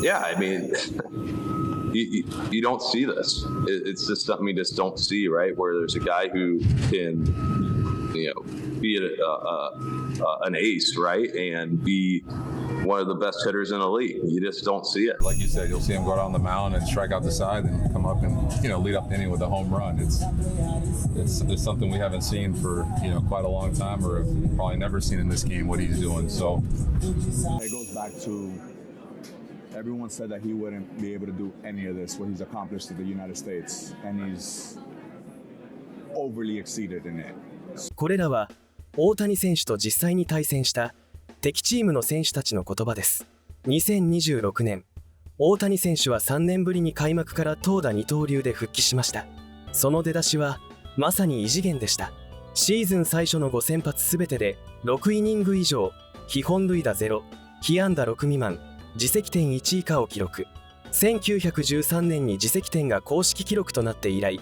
Yeah, I mean, you don't see this. It's just something you just don't see, right? Where there's a guy who can, be an ace, right, and be one of the best hitters in the league. You just don't see it. Like you said, you'll see him go down the mound and strike out the side and come up and, lead up the inning with a home run. It's something we haven't seen for, quite a long time, or have probably never seen in this game what he's doing. So it goes back to everyone said that he wouldn't be able to do any of this, what he's accomplished in the United States, and he's overly exceeded in it. これらは大谷選手と実際に対戦した敵チームの選手たちの言葉です。2026年、大谷選手は3年ぶりに開幕から投打二刀流で復帰しました。その出だしはまさに異次元でした。シーズン最初の5先発すべてで6イニング以上、被本塁打ゼロ、被安打6未満、自責点1以下を記録。1913年に自責点が公式記録となって以来、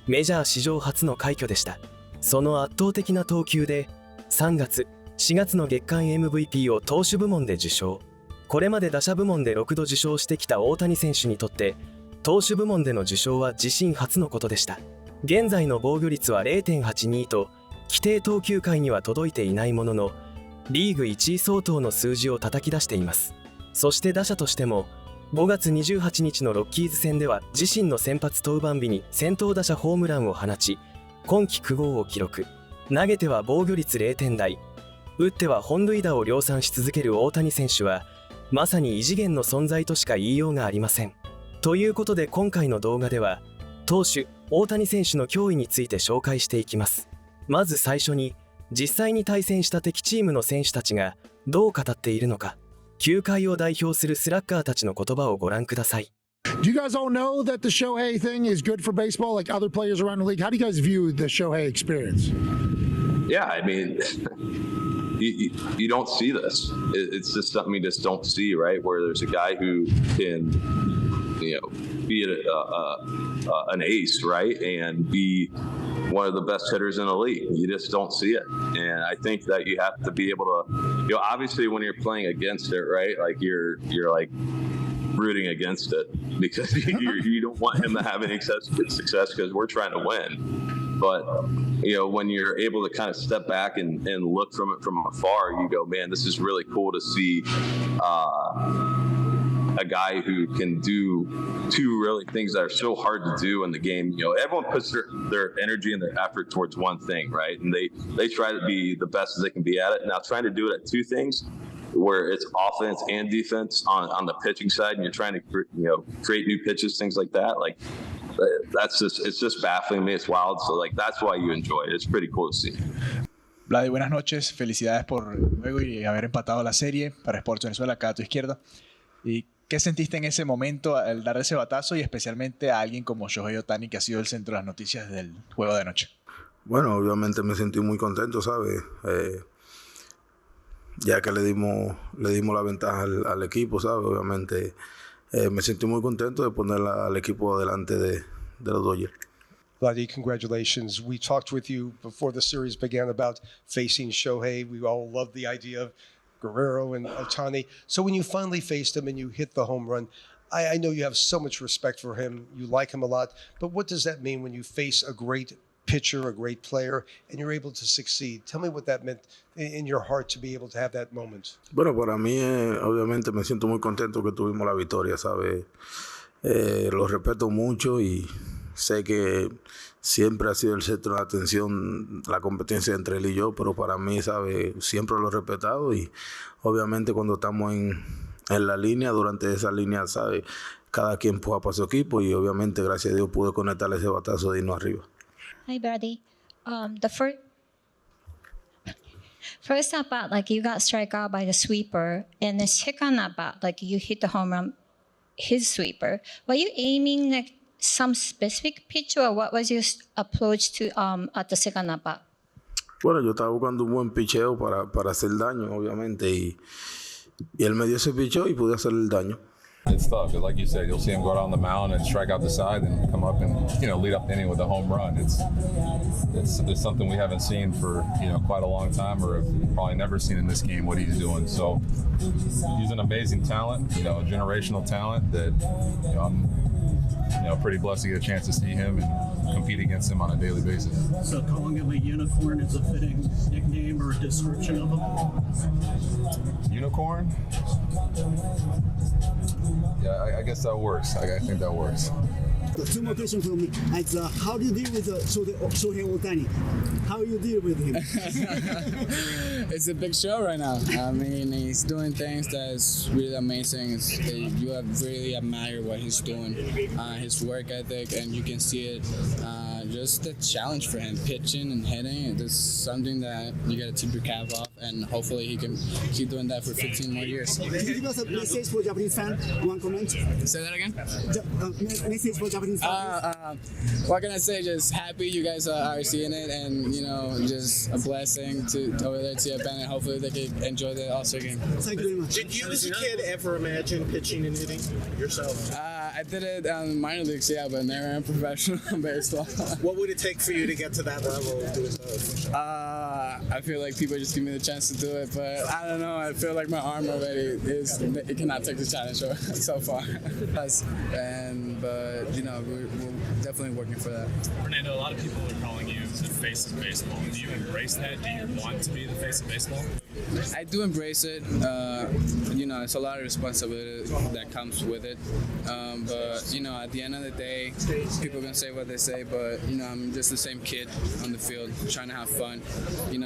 メジャー史上初の快挙でした。その圧倒的な投球で3月、4月の月間 MVP を投手部門で受賞。これまで打者部門で6度受賞してきた大谷選手にとって投手部門での受賞は自身初のことでした。現在の防御率は 0.82 と規定投球回には届いていないものの、リーグ1位相当の数字を叩き出しています。そして打者としても5月28日のロッキーズ戦では自身の先発登板日に先頭打者ホームランを放ち、今季9号を記録。投げては防御率0点台、打っては本塁打を量産し続ける大谷選手はまさに異次元の存在としか言いようがありません。ということで今回の動画では投手大谷選手の脅威について紹介していきます。まず最初に実際に対戦した敵チームの選手たちがどう語っているのか、球界を代表するスラッガーたちの言葉をご覧ください。Do you guys all know that the Shohei thing is good for baseball, like other players around the league? How do you guys view the Shohei experience? Yeah, I mean, you don't see this. It's just something you just don't see, right? Where there's a guy who can, be an ace, right, and be one of the best hitters in the league. You just don't see it, and I think that you have to be able to, obviously when you're playing against it, right, like you're like rooting against it because you don't want him to have any success because we're trying to win. But when you're able to kind of step back and look from it from afar, you go, man, this is really cool to see a guy who can do two really things that are so hard to do in the game. Everyone puts their energy and their effort towards one thing, right? And they try to be the best as they can be at it. Now trying to do it at two things, where it's offense and defense on the pitching side, and you're trying to create new pitches, things like that. Like it's just baffling me. It's wild. So that's why you enjoy it. It's pretty cool to see. Vladi, buenas noches. Felicidades por el juego y haber empatado la serie para Sports Venezuela, acá a tu izquierda. ¿Y qué sentiste en ese momento al dar ese batazo y especialmente a alguien como Shohei Ohtani, que ha sido el centro de las noticias del juego de anoche? Bueno, obviamente me sentí muy contento, ¿sabes? Ya que le dimos la ventaja al equipo, ¿sabes? Obviamente me sentí muy contento de poner al equipo delante de los Dodgers. Vladi, congratulations. We talked with you before the series began about facing Shohei. We all loved the idea of Guerrero and Ohtani. So when you finally faced him and you hit the home run, I know you have so much respect for him. You like him a lot. But what does that mean when you face a great pitcher, a great player, and you're able to succeed? Tell me what that meant in your heart to be able to have that moment. Bueno, para mí, obviamente me siento muy contento que tuvimos la victoria, ¿sabes? Lo respeto mucho y sé que siempre ha sido el centro de atención la competencia entre él y yo, pero para mí, ¿sabes? Siempre lo he respetado y obviamente cuando estamos en la línea, durante esa línea, ¿sabes? Cada quien puja para su equipo y obviamente, gracias a Dios, pude conectarle ese batazo de irnos arriba. Hi, Brady. The first at bat, you got struck out by the sweeper, and the second at bat, you hit the home run, his sweeper. Were you aiming some specific pitch, or what was your approach to at the second at bat? Bueno, yo estaba buscando un buen picheo para hacer daño, obviamente, y él me dio ese picheo y pude hacer el daño. It's tough. Like you said, you'll see him go down the mound and strike out the side and come up and, lead up the inning with a home run. It's something we haven't seen for, quite a long time, or have probably never seen in this game what he's doing. So he's an amazing talent, a generational talent that, I'm, pretty blessed to get a chance to see him and compete against him on a daily basis. So calling him a unicorn is a fitting nickname or description of him? Unicorn? Yeah, I guess that works. I think that works. Two more questions from me. How do you deal with Shohei Ohtani? How you deal with him? It's a big show right now. I mean, he's doing things that's really amazing. You have really admire what he's doing, his work ethic, and you can see it. Just the challenge for him, pitching and hitting. It's something that you got to tip your cap off, and hopefully he can keep doing that for 15 more years. Can you give us a message for Japanese fan? One comment. Say that again. Message for Japanese fans. What can I say? Just happy you guys are seeing it, and just a blessing to over there to Japan, and hopefully they can enjoy the All-Star game. Thank you very much. Did you as a kid ever imagine pitching and hitting yourself? I did it in minor leagues, yeah, but never in professional baseball. What would it take for you to get to that level of doing both? I feel like people just give me the chance to do it, but I don't know. I feel like my arm already it cannot take the challenge so far. But we're definitely working for that. Fernando, a lot of people are calling you the face of baseball. Do you embrace that? Do you want to be the face of baseball? I do embrace it. It's a lot of responsibility that comes with it. But at the end of the day, people can say what they say, but I'm just the same kid on the field trying to have fun.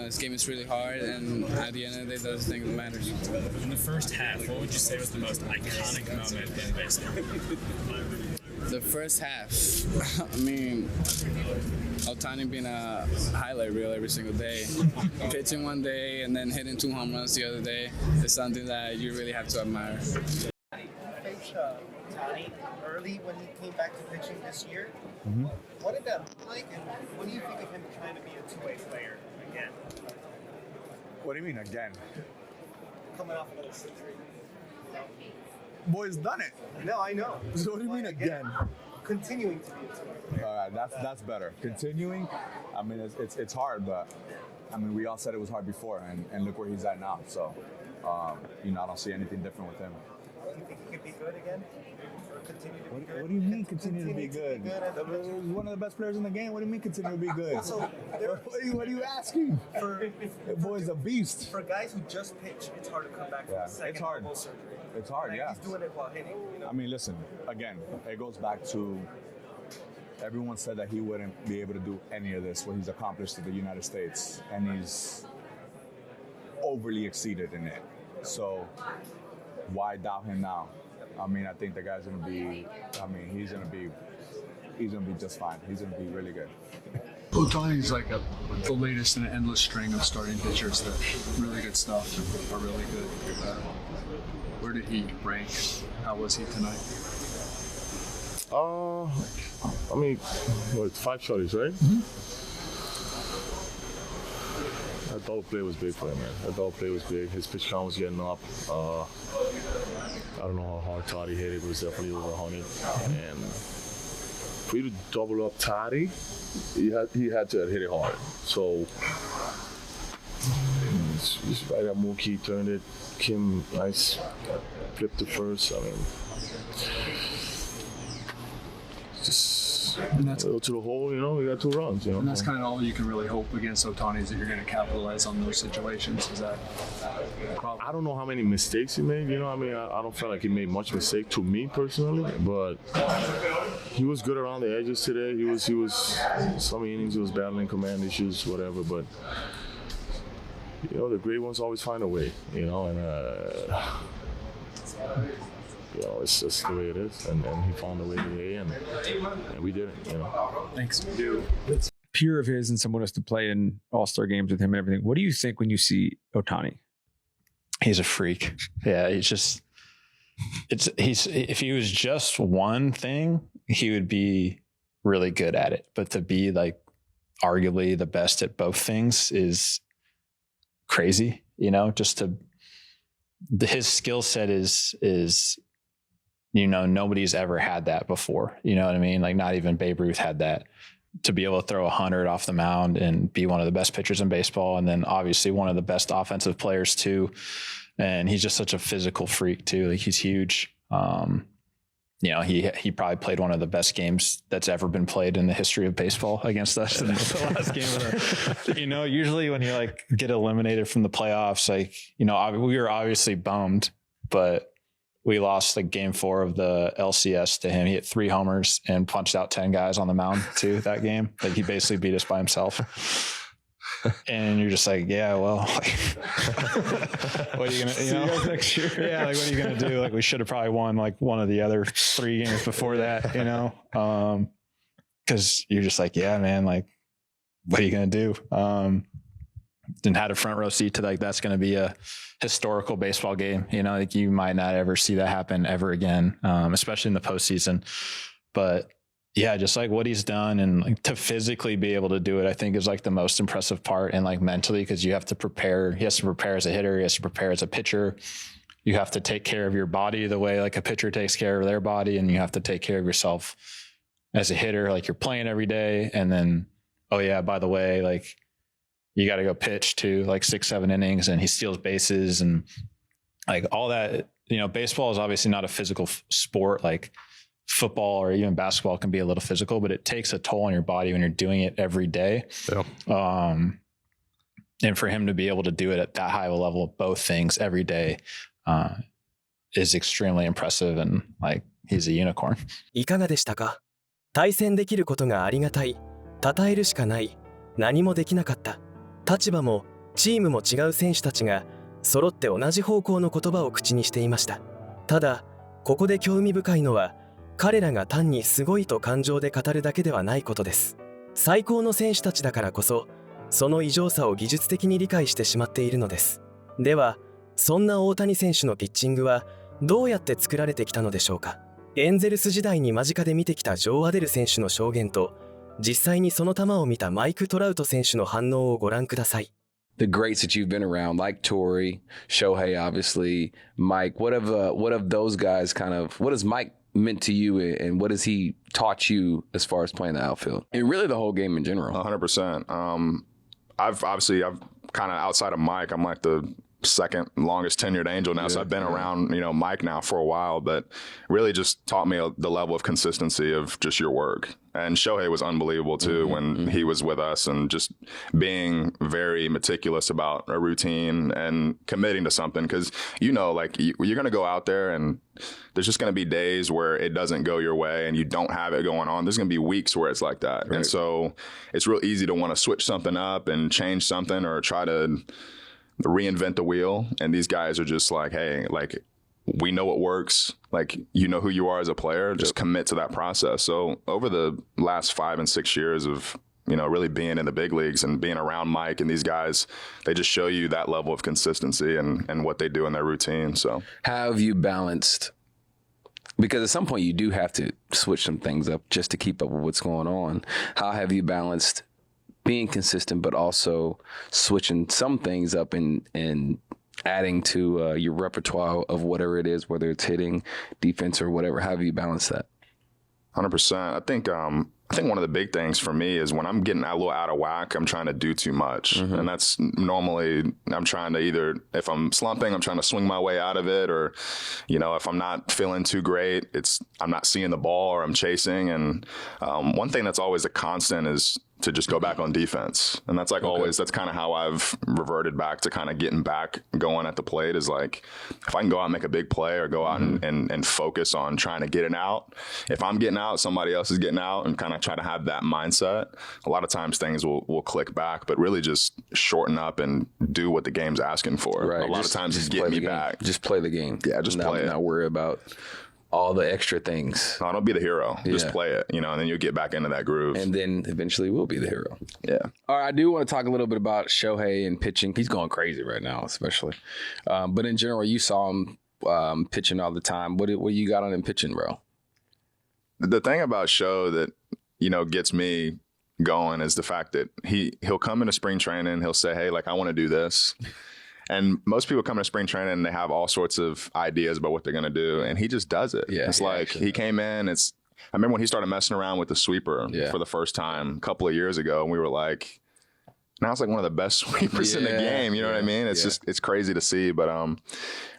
This game is really hard, and at the end of the day, those things matters. In the first half, what would you say was the most iconic moment in baseball? The first half, I mean, Ohtani being a highlight reel every single day. Pitching one day and then hitting 2 home runs the other day is something that you really have to admire. You faced Ohtani early when he came back to pitching this year. Mm-hmm. What did that look like, and what do you think of him trying to be a two-way player again? What do you mean again? Coming off another century. Boy's done it. No, I know. So what do you mean again? Continuing to be a two-way player. All right, that's better. Continuing, I mean, it's hard, but I mean, we all said it was hard before, and look where he's at now. So, I don't see anything different with him. Do you think he could be good again? Or continue to be good? What do you mean continue to be good? He's one of the best players in the game. What do you mean continue to be good? So, what are you asking? The boy's a beast. For guys who just pitch, it's hard to come back from the second elbow surgery. It's hard, yeah. He's doing it while hitting. I mean, listen, again, it goes back to everyone said that he wouldn't be able to do any of this, what he's accomplished in the United States, and he's overly exceeded in it. So why doubt him now? I mean, I think the guy's gonna be. I mean, he's gonna be just fine. He's gonna be really good. Ohtani's like the latest in an endless string of starting pitchers that really good stuff and are really good. Where did he rank? How was he tonight? I mean, 5 shorties, right? Mm-hmm. I thought the play was big for him, man. I thought the play was big. His pitch count was getting up. I don't know how hard Toddy hit it. It was definitely over 100. And for you to double up Toddy, he had to hit it hard. So, just right at Mookie, turned it. Kim, nice, flipped the first. I mean, just to the hole, we got 2 runs, And that's kind of all you can really hope against Ohtani is that you're going to capitalize on those situations. Is that a problem? I don't know how many mistakes he made, I mean, I don't feel like he made much mistake to me personally, but he was good around the edges today. He was some innings he was battling command issues, whatever, but the great ones always find a way, and it's just the way it is, and he found a way today, and we did it, Thanks. Peer of his and someone has to play in all-star games with him and everything. What do you think when you see Ohtani? He's a freak. Yeah, if he was just one thing, he would be really good at it. But to be like arguably the best at both things is crazy, just his skill set is nobody's ever had that before. You know what I mean? Like not even Babe Ruth had that. To be able to throw 100 off the mound and be one of the best pitchers in baseball. And then obviously one of the best offensive players too. And he's just such a physical freak too. Like he's huge. He probably played one of the best games that's ever been played in the history of baseball against us in the last game of the, usually when you like get eliminated from the playoffs, like, we were obviously bummed, but we lost like game 4 of the LCS to him. He hit 3 homers and punched out 10 guys on the mound too that game. Like he basically beat us by himself. And you're just like, yeah, well, like, what are you going to, See you guys next year. Yeah. Like, what are you going to do? Like we should have probably won like one of the other 3 games before that, cause you're just like, yeah, man, like, what are you going to do? And had a front row seat to like, that's going to be a historical baseball game. Like you might not ever see that happen ever again, especially in the postseason. But yeah, just like what he's done and like to physically be able to do it, I think is like the most impressive part, and like mentally, because you have to prepare. He has to prepare as a hitter. He has to prepare as a pitcher. You have to take care of your body the way like a pitcher takes care of their body, and you have to take care of yourself as a hitter. Like you're playing every day, and then, oh yeah, by the way, like you got to go pitch to like 6-7 innings, and he steals bases and like all that. Baseball is obviously not a physical sport like football or even basketball can be a little physical, but it takes a toll on your body when you're doing it every day. Yeah. And for him to be able to do it at that high of a level of both things every day is extremely impressive, and like he's a unicorn. いかがでしたか？対戦できることがありがたい、称えるしかない、何もできなかった。立場もチームも違う選手たちが揃って同じ方向の言葉を口にしていました。ただ、ここで興味深いのは、彼らが単にすごいと感情で語るだけではないことです。最高の選手たちだからこそ、その異常さを技術的に理解してしまっているのです。では、そんな大谷選手のピッチングはどうやって作られてきたのでしょうか。エンゼルス時代に間近で見てきたジョー・アデル選手の証言と、実際にその球を見たマイク・トラウト選手の反応をご覧ください。The greats that you've been around, like Torrey, Shohei, obviously, Mike. What have those guys what has Mike meant to you, and what has he taught you as far as playing the outfield and really the whole game in general? 100%. I've kind of outside of Mike, I'm like the second longest tenured Angel now. So I've been around, Mike now for a while, but really just taught me the level of consistency of just your work. And Shohei was unbelievable too when he was with us, and just being very meticulous about a routine and committing to something. Because, like you're going to go out there and there's just going to be days where it doesn't go your way and you don't have it going on. There's going to be weeks where it's like that. Right. And so it's real easy to want to switch something up and change something or try to reinvent the wheel. And these guys are just like, hey, like, we know what works. Like, who you are as a player, just commit to that process. So over the last 5 and 6 years of, really being in the big leagues and being around Mike and these guys, they just show you that level of consistency and what they do in their routine. So how have you balanced, because at some point you do have to switch some things up just to keep up with what's going on. How have you balanced being consistent, but also switching some things up and adding to your repertoire of whatever it is, whether it's hitting, defense, or whatever? How have you balanced that? 100%. I think one of the big things for me is when I'm getting a little out of whack, I'm trying to do too much. And that's normally, I'm trying to either, if I'm slumping, I'm trying to swing my way out of it, or, if I'm not feeling too great, I'm not seeing the ball or I'm chasing. And one thing that's always a constant is to just go back on defense. And that's always, that's kind of how I've reverted back to kind of getting back going at the plate, is like, if I can go out and make a big play or go out and focus on trying to get it out. If I'm getting out, somebody else is getting out, and kind of try to have that mindset. A lot of times things will click back, but really just shorten up and do what the game's asking for. Right. A lot of times just get me back. Just play the game. Yeah, just play it. Not worry about all the extra things. No, don't be the hero. Just play it, and then you'll get back into that groove. And then eventually we'll be the hero. Yeah. All right, I do want to talk a little bit about Shohei and pitching. He's going crazy right now, especially. But in general, you saw him pitching all the time. What you got on him pitching, bro? The thing about Sho that, gets me going is the fact that he'll come into spring training, he'll say, hey, like, I want to do this. And most people come to spring training and they have all sorts of ideas about what they're going to do. And he just does it. Yeah, it's like he came in. I remember when he started messing around with the sweeper for the first time a couple of years ago. And we were like, now it's like one of the best sweepers in the game. You know what I mean? It's just, it's crazy to see. But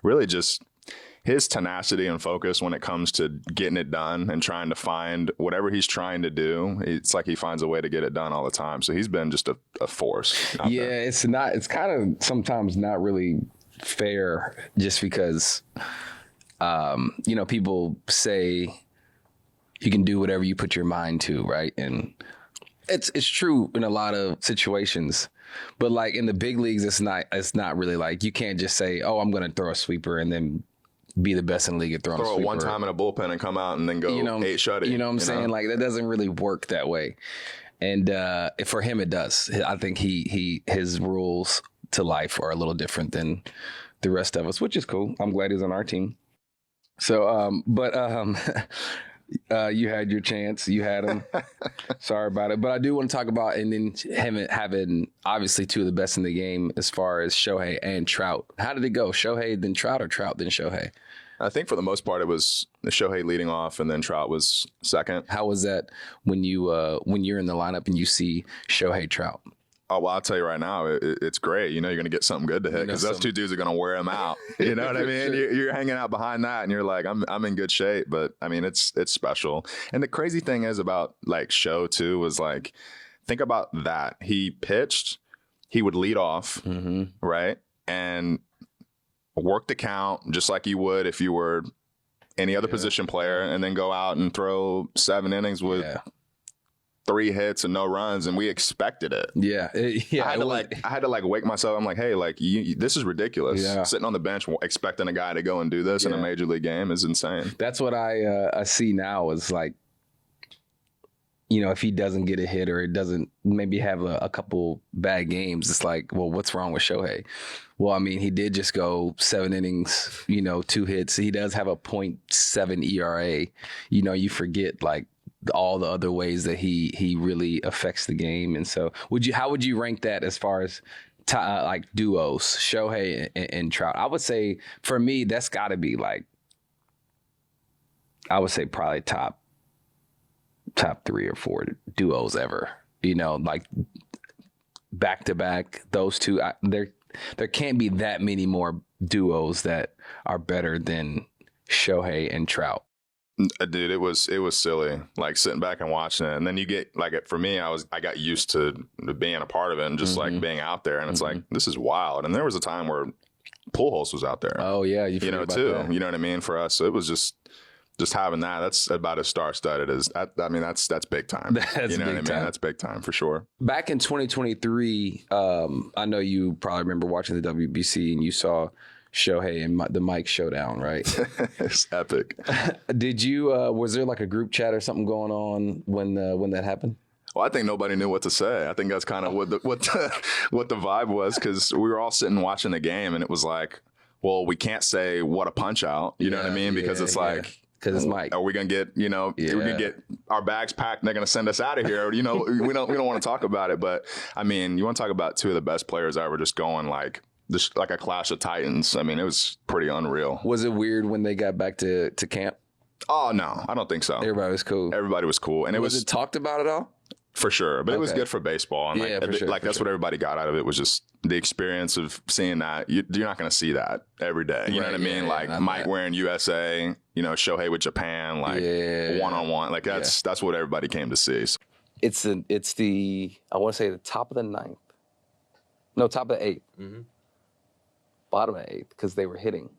really just his tenacity and focus when it comes to getting it done and trying to find whatever he's trying to do. It's like he finds a way to get it done all the time. So he's been just a force. Yeah, it's kind of sometimes not really fair just because, you know, people say you can do whatever you put your mind to, right? And it's true in a lot of situations. But like in the big leagues, it's not really like you can't just say, oh, I'm going to throw a sweeper and then be the best in the league at throwing a sweeper. Throw it one time in a bullpen and come out and then go 8 shut it. You know what I'm saying? Like that doesn't really work that way. And for him, it does. I think his rules to life are a little different than the rest of us, which is cool. I'm glad he's on our team. So, you had your chance. You had him. Sorry about it. But I do want to talk about and then him having obviously two of the best in the game as far as Shohei and Trout. How did it go? Shohei then Trout or Trout then Shohei? I think for the most part it was Shohei leading off and then Trout was second. How was that when you're in the lineup and you see Shohei Trout? Oh, well, I'll tell you right now, it's great. You know, you're going to get something good to hit because those two dudes are going to wear him out. You know what I mean? You're hanging out behind that and you're like, I'm in good shape. But I mean, it's special. And the crazy thing is about like Show too was like, think about that. He pitched, he would lead off, right? And work the count just like you would if you were any other position player and then go out and throw 7 innings with 3 hits and no runs, and we expected it. I had to wake myself. I'm like, hey, like this is ridiculous. Sitting on the bench expecting a guy to go and do this in a major league game is insane. That's what I see now is like, you know, if he doesn't get a hit or it doesn't maybe have a couple bad games, it's like, well, what's wrong with Shohei? Well, I mean, he did just go 7 innings, you know, 2 hits. He does have a .7 ERA. You know, you forget like all the other ways that he really affects the game. And so how would you rank that as far as like duos, Shohei and Trout? I would say for me, that's got to be like, I would say probably top 3 or 4 duos ever, you know, like back to back, those two, there can't be that many more duos that are better than Shohei and Trout. Dude, it was silly, like sitting back and watching it. And then you get like, for me, I got used to being a part of it and just like being out there. And it's like, this is wild. And there was a time where Pujols was out there. Oh yeah. You know, too. That. You know what I mean? For us. So it was just having that. That's about as star-studded as, I mean, that's big time. That's you know big what I mean? time. That's big time for sure. Back in 2023, I know you probably remember watching the WBC and you saw Shohei and the Mike showdown, right? It's epic. Did you, was there like a group chat or something going on when that happened? Well, I think nobody knew what to say. I think that's kind of what the vibe was, because we were all sitting watching the game and it was like, well, we can't say what a punch out. You know what I mean? Because it's like, because it's Mike. Are we gonna get, you know, we're gonna get our bags packed and they're gonna send us out of here? You know, we don't want to talk about it. But I mean, you want to talk about 2 of the best players ever just going like a clash of titans. I mean, it was pretty unreal. Was it weird when they got back to camp? Oh no, I don't think so. Everybody was cool. Everybody was cool, and was it talked about at all? For sure, but it was good for baseball. And for sure, that's what everybody got out of it, was just the experience of seeing that. You're not going to see that every day. You know what I mean? Like Mike wearing USA, you know, Shohei with Japan, like one-on-one. Like that's what everybody came to see. So. It's the I want to say the top of the 9th. No, top of the 8th. Mm-hmm. Bottom of the 8th, because they were hitting.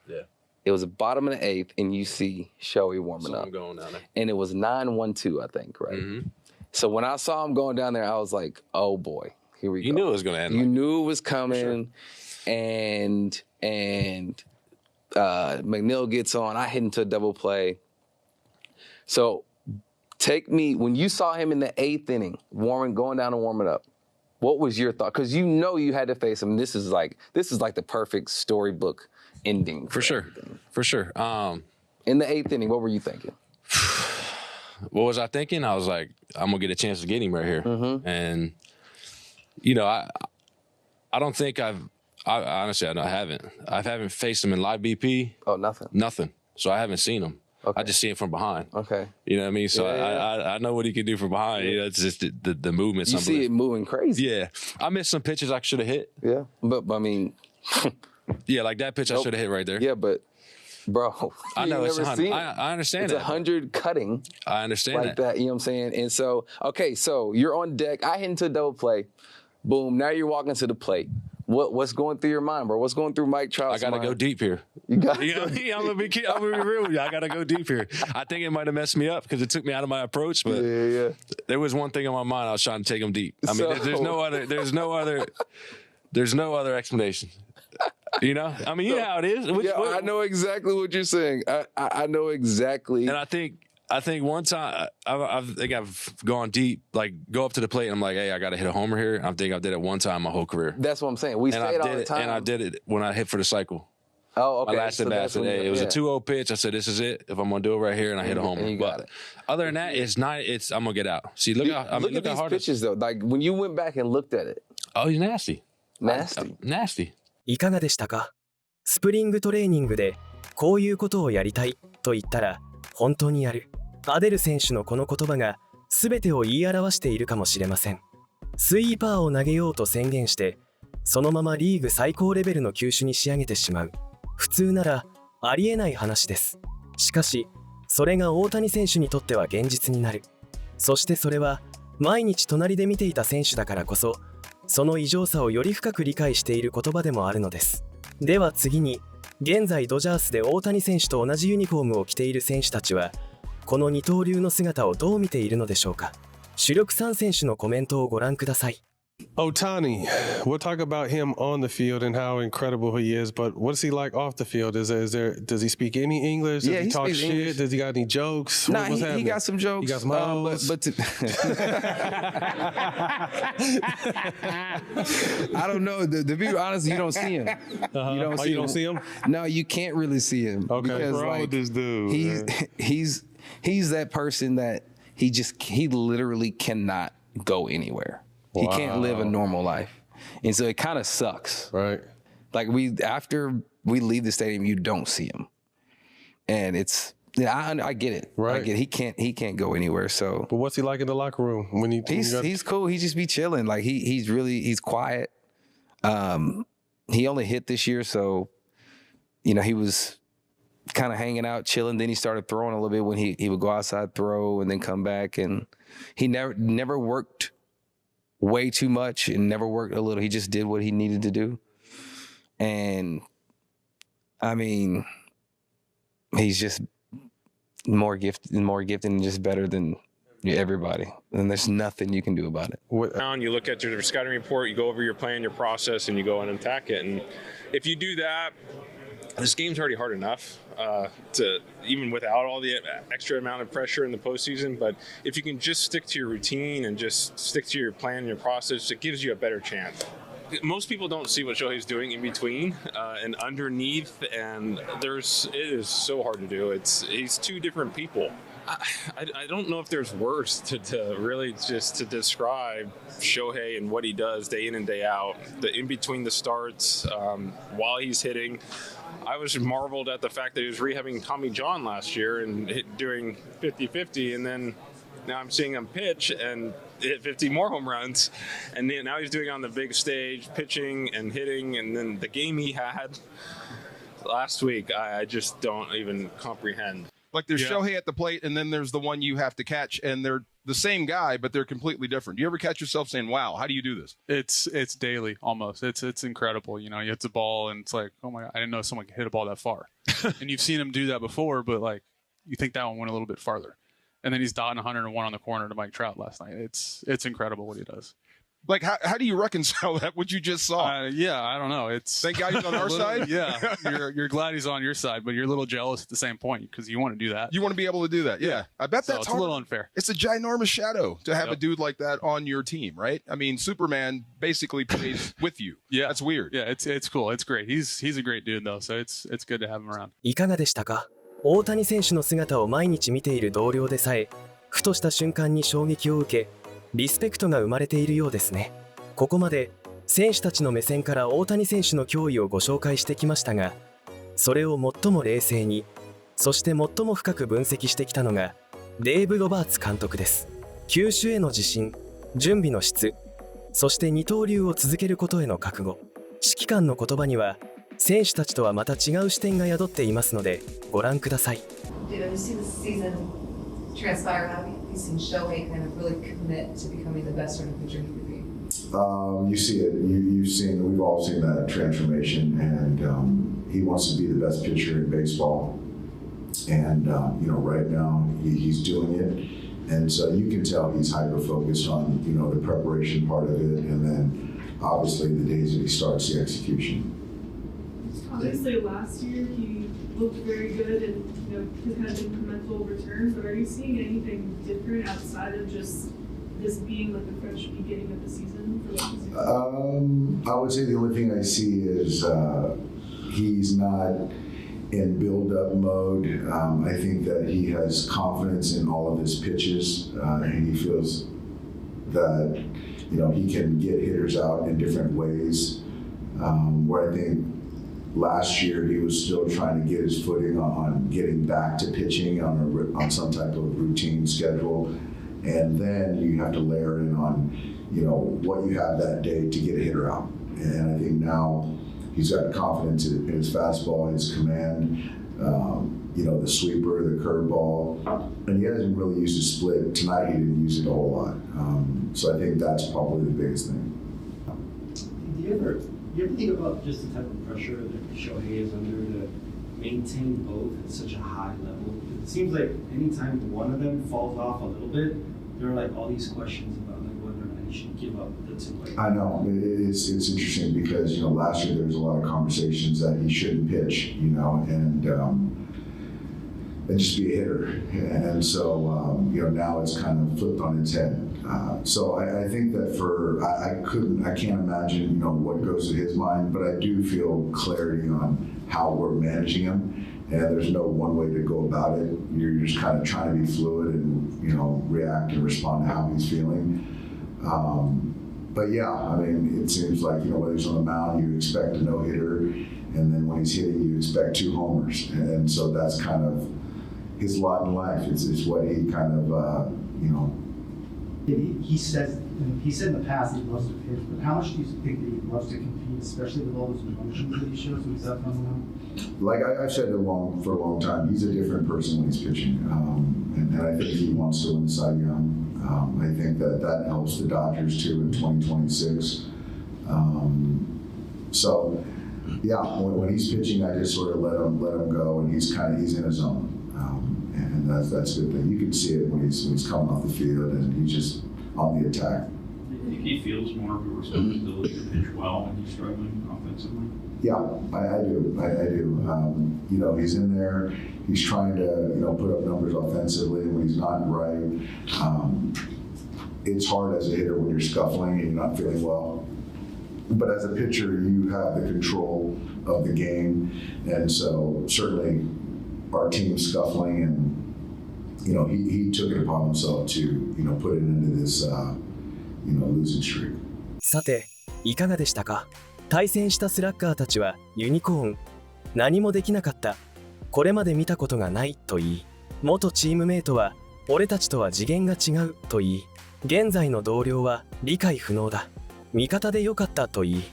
Yeah. It was the bottom of the 8th, and you see Shohei warming up. Going down there. And it was 9-1-2, I think, right? Mm-hmm. So when I saw him going down there, I was like, oh boy, here we go. You knew it was going to end. You knew it was coming. Sure. And McNeil gets on. I hit into a double play. So take me, when you saw him in the 8th inning, going down and warming up, what was your thought? Because you know you had to face him. This is like the perfect storybook ending. For sure. Everything. For sure. In the 8th inning, what were you thinking? What was I thinking? I was like, I'm going to get a chance to get him right here. Mm-hmm. And, you know, I don't think I've Honestly, I haven't. I haven't faced him in live BP. Oh, nothing. Nothing. So I haven't seen him. Okay. I just see him from behind. Okay. You know what I mean? So Yeah. I know what he can do from behind. You know, it's just the movement. You see it moving crazy. Yeah. I missed some pitches I should have hit. Yeah. But I mean, yeah, like that pitch I should have hit right there. Yeah, but bro, I know it's never 100. seen it. I understand It's that. 100 cutting. I understand like that. You know what I'm saying? And so, okay, so you're on deck. I hit into a double play. Boom. Now you're walking to the plate. What's going through your mind, bro? What's going through Mike Trout's mind? I gotta go deep here. You got. I'm gonna be real with you. I gotta go deep here. I think it might have messed me up because it took me out of my approach. But there was one thing on my mind. I was trying to take him deep. I mean, there's no other explanation. You know? I mean, you know how it is. I know exactly what you're saying. I know exactly. And I think one time I think I've gone deep, like go up to the plate and I'm like, hey, I got to hit a homer here. I think I did it one time my whole career. That's what I'm saying. We say it all the time. And I did it when I hit for the cycle. Oh, okay. My last at bat today. It was a 2-0 pitch. I said, this is it. If I'm going to do it right here, and I hit a homer. But other than that, I'm going to get out. See, look at these pitches, though. Like, when you went back and looked at it. Oh, he's nasty. Nasty. いかがでしたか？スプリングトレーニングでこういうことをやりたいと言ったら本当にやる。アデル選手のこの言葉が全てを言い表しているかもしれません。スイーパーを投げようと宣言してそのままリーグ最高レベルの球種に仕上げてしまう。普通ならありえない話です。しかしそれが大谷選手にとっては現実になる。そしてそれは毎日隣で見ていた選手だからこそその異常さをより深く理解している言葉でもあるのです。では次に現在ドジャースで大谷選手と同じユニフォームを着ている選手たちはこの二刀流の姿をどう見ているのでしょうか。主力3選手のコメントをご覧ください。Ohtani, we'll talk about him on the field and how incredible he is, but what's he like off the field? Does he speak any English? Does he talk shit? English. Does he got any jokes? Nah, he got some jokes. He got some I don't know. To be honest, you don't see him. You don't see him? No, you can't really see him. Okay. Because, what's wrong with this dude? He's that person that he literally cannot go anywhere. Wow. He can't live a normal life. And so it kind of sucks. Right. Like after we leave the stadium, you don't see him. And I get it. Right. I get it. He can't go anywhere. So but what's he like in the locker room when he's cool. He just be chilling. Like he's quiet. He only hit this year, so he was kind of hanging out, chilling. Then he started throwing a little bit when he would go outside, throw, and then come back. And he never worked way too much and never worked a little. He just did what he needed to do. And I mean, he's just more gifted and just better than everybody. And there's nothing you can do about it. You look at your scouting report, you go over your plan, your process, and you go in and attack it. And if you do that, this game's already hard enough to even without all the extra amount of pressure in the postseason. But if you can just stick to your routine and just stick to your plan and your process, it gives you a better chance. Most people don't see what Shohei's doing in between and underneath, and it is so hard to do. He's two different people. I don't know if there's words to really just to describe Shohei and what he does day in and day out. The in between the starts, while he's hitting. I was marveled at the fact that he was rehabbing Tommy John last year and doing 50-50, and then now I'm seeing him pitch and hit 50 more home runs, and now he's doing it on the big stage, pitching and hitting, and then the game he had last week, I just don't even comprehend. Like there's Shohei at the plate, and then there's the one you have to catch, and they're the same guy, but they're completely different. Do you ever catch yourself saying, wow, how do you do this? It's daily almost. It's incredible. You hit the ball, and it's like, oh my God, I didn't know someone could hit a ball that far. And you've seen him do that before, but like you think that one went a little bit farther. And then he's dotting 101 on the corner to Mike Trout last night. It's incredible what he does. Like, how do you reconcile that, what you just saw? I don't know. Thank God he's on our side? Yeah, you're glad he's on your side, but you're a little jealous at the same point because you want to do that. You want to be able to do that, yeah. I bet that's it's a little unfair. It's a ginormous shadow to have a dude like that on your team, right? I mean, Superman basically plays with you. Yeah. That's weird. Yeah, it's cool. It's great. He's a great dude, though, so it's good to have him around. いかがでしたか？大谷選手の姿を毎日見ている同僚でさえ、ふとした瞬間に衝撃を受け、リスペクトが生まれているようですね。ここまで選手たちの目線から大谷選手の脅威をご紹介してきましたが、それを最も冷静に、そして最も深く分析してきたのがデーブ・ロバーツ監督です。球種への自信、準備の質、そして二刀流を続けることへの覚悟、指揮官の言葉には選手たちとはまた違う視点が宿っていますのでご覧ください。Transpire, how have you seen Shohei kind of really commit to becoming the best sort of pitcher he could be? You see it. We've all seen that transformation, and he wants to be the best pitcher in baseball. And right now he's doing it, and so you can tell he's hyper focused on the preparation part of it, and then obviously the days that he starts the execution. Obviously, last year he looked very good and his kind of incremental returns. But are you seeing anything different outside of just this being like a fresh beginning of the season for what he's doing? I would say the only thing I see is he's not in build-up mode. I think that he has confidence in all of his pitches, and he feels that he can get hitters out in different ways. Where I think last year he was still trying to get his footing on getting back to pitching on some type of routine schedule, and then you have to layer in on what you have that day to get a hitter out. And I think now he's got confidence in his fastball, his command, the sweeper, the curveball, and he hasn't really used his split. Tonight he didn't use it a whole lot. So I think that's probably the biggest thing. Do you ever think about just the type of pressure that Shohei is under to maintain both at such a high level? It seems like anytime one of them falls off a little bit, there are like all these questions about whether or not he should give up the two. I know it's interesting because last year there was a lot of conversations that he shouldn't pitch, and just be a hitter, and so now it's kind of flipped on its head. So I think that I can't imagine what goes through his mind, but I do feel clarity on how we're managing him, and there's no one way to go about it. You're just kind of trying to be fluid and react and respond to how he's feeling. But yeah, I mean, it seems like when he's on the mound, you expect a no-hitter, and then when he's hitting, you expect 2 homers, and so that's kind of his lot in life. It's what he kind of He said in the past he loves to pitch, but how much do you think that he loves to compete, especially with all those emotions that he shows when he's up on the mound? Like I've said for a long time, he's a different person when he's pitching, and I think he wants to win the Cy Young. I think that helps the Dodgers too in 2026. So yeah, when he's pitching, I just sort of let him go, and he's in his zone. And that's a good thing. You can see it when he's coming off the field and he's just on the attack. Do you think he feels more of a responsibility to pitch well when he's struggling offensively? Yeah, I do. He's in there. He's trying to put up numbers offensively. When he's not right, it's hard as a hitter when you're scuffling and you're not feeling well. But as a pitcher, you have the control of the game, and so certainly our team's scuffling, and he took it upon himself to put it into this losing streak. さて、いかがでしたか？対戦したスラッガーたちはユニコーン、何もできなかった、これまで見たことがないと言い、元チームメイトは俺たちとは次元が違うと言い、現在の同僚は理解不能だ、味方でよかったと言い、指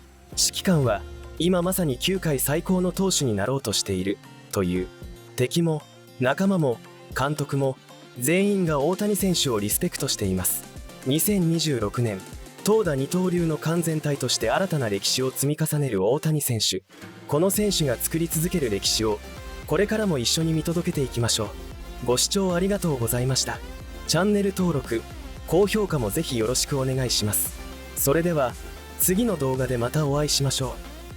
揮官は今まさに球界最高の投手になろうとしているという、敵も仲間も監督も全員が大谷選手をリスペクトしています。2026年、投打二刀流の完全体として新たな歴史を積み重ねる大谷選手。この選手が作り続ける歴史をこれからも一緒に見届けていきましょう。ご視聴ありがとうございました。チャンネル登録、高評価もぜひよろしくお願いします。それでは次の動画でまたお会いしましょう。